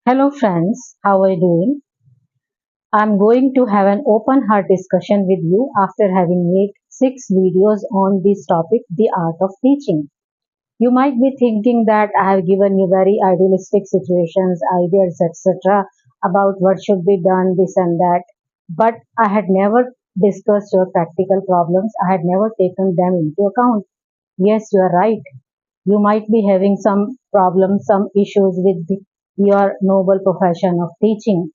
Hello friends, how are you doing? I'm going to have an open heart discussion with you after having made 6 videos on this topic, the art of teaching. You might be thinking that I have given you very idealistic situations, ideas, etc. about what should be done, this and that, but I had never discussed your practical problems. I had never taken them into account. Yes, you are right. You might be having some problems, some issues with your noble profession of teaching.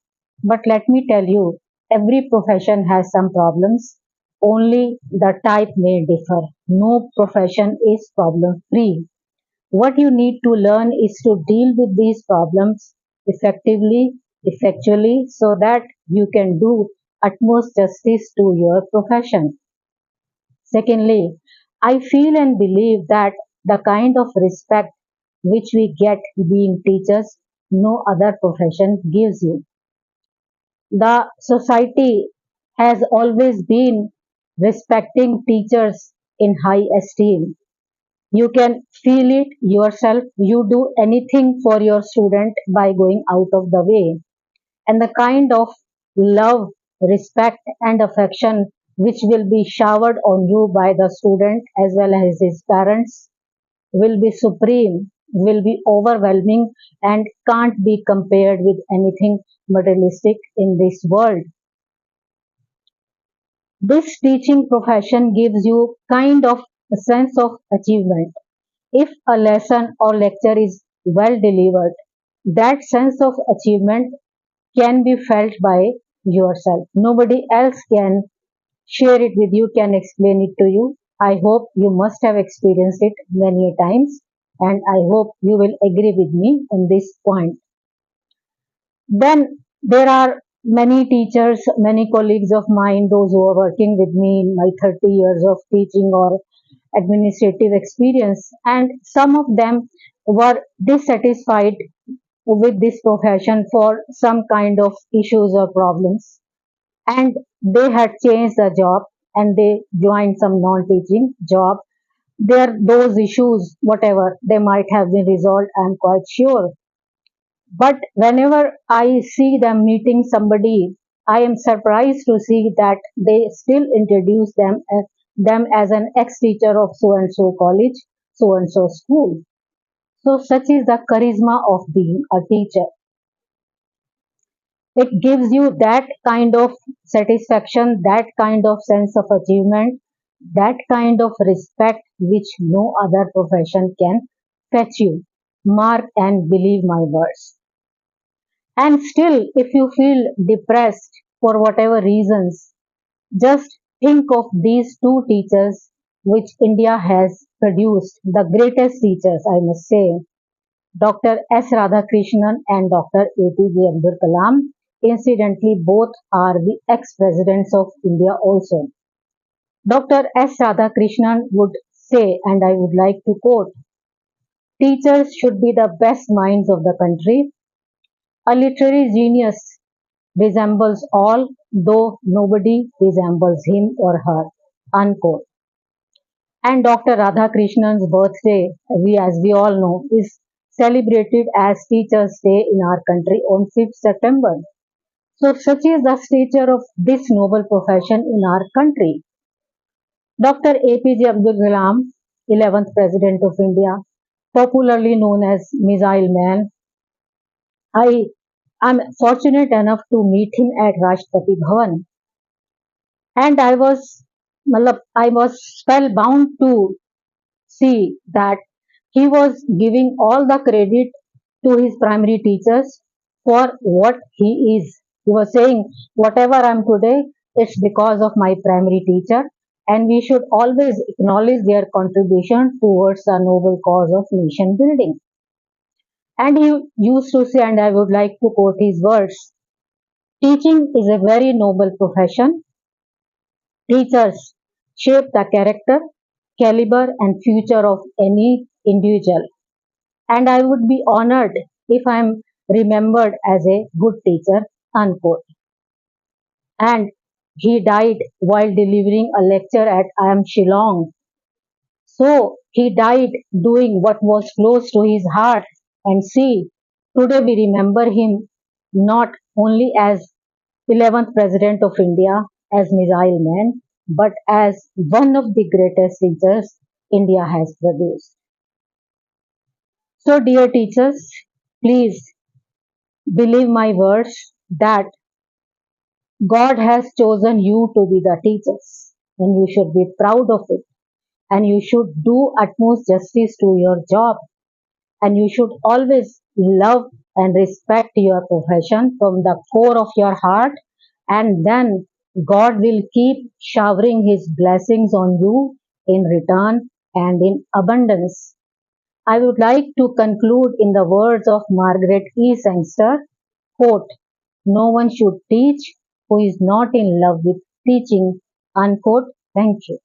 But let me tell you, every profession has some problems, only the type may differ. No profession is problem free. What you need to learn is to deal with these problems effectively, effectually, so that you can do utmost justice to your profession. Secondly, I feel and believe that the kind of respect which we get being teachers, no other profession gives you. The society has always been respecting teachers in high esteem. You can feel it yourself. You do anything for your student by going out of the way. And the kind of love, respect, and affection which will be showered on you by the student as well as his parents will be supreme, will be overwhelming, and can't be compared with anything materialistic in this world. This teaching profession gives you kind of a sense of achievement. If a lesson or lecture is well delivered, that sense of achievement can be felt by yourself. Nobody else can share it with you, can explain it to you. I hope you must have experienced it many times, and I hope you will agree with me on this point. Then there are many teachers, many colleagues of mine, those who are working with me in my 30 years of teaching or administrative experience, and some of them were dissatisfied with this profession for some kind of issues or problems, and they had changed the job and they joined some non-teaching job. There those issues, whatever they might have been resolved, I'm quite sure. But whenever I see them meeting somebody, I am surprised to see that they still introduce them as an ex-teacher of so and so college, so and so school. So such is the charisma of being a teacher. It gives you that kind of satisfaction, that kind of sense of achievement, that kind of respect which no other profession can fetch you. Mark and believe my words. And still, if you feel depressed for whatever reasons, just think of these two teachers which India has produced, the greatest teachers, I must say, Dr. S. Radhakrishnan and Dr. APJ Abdul Kalam. Incidentally, both are the ex-presidents of India also. Dr. S. Radhakrishnan would say, and I would like to quote, teachers should be the best minds of the country. A literary genius resembles all, though nobody resembles him or her. Unquote. And Dr. Radhakrishnan's birthday, as we all know, is celebrated as Teachers' Day in our country on 5th September. So such is the stature of this noble profession in our country. Dr. APJ Abdul Kalam, 11th President of India, popularly known as Missile Man, I am fortunate enough to meet him at Rashtrapati Bhavan, and I was spellbound to see that he was giving all the credit to his primary teachers for what he is. He was saying, whatever I am today, it's because of my primary teacher, and we should always acknowledge their contribution towards the noble cause of nation building. And he used to say, and I would like to quote his words, teaching is a very noble profession. Teachers shape the character, caliber, and future of any individual. And I would be honored if I am remembered as a good teacher. Unquote. And he died while delivering a lecture at IIM Shillong. So he died doing what was close to his heart. And see, Today we remember him not only as 11th President of India, as Missile Man, but as one of the greatest teachers India has produced. So, dear teachers, please believe my words that God has chosen you to be the teachers, and you should be proud of it, and you should do utmost justice to your job, and you should always love and respect your profession from the core of your heart, and then God will keep showering his blessings on you in return and in abundance. I would like to conclude in the words of Margaret E. Sangster, quote, "No one should teach who is not in love with teaching," unquote. Thank you.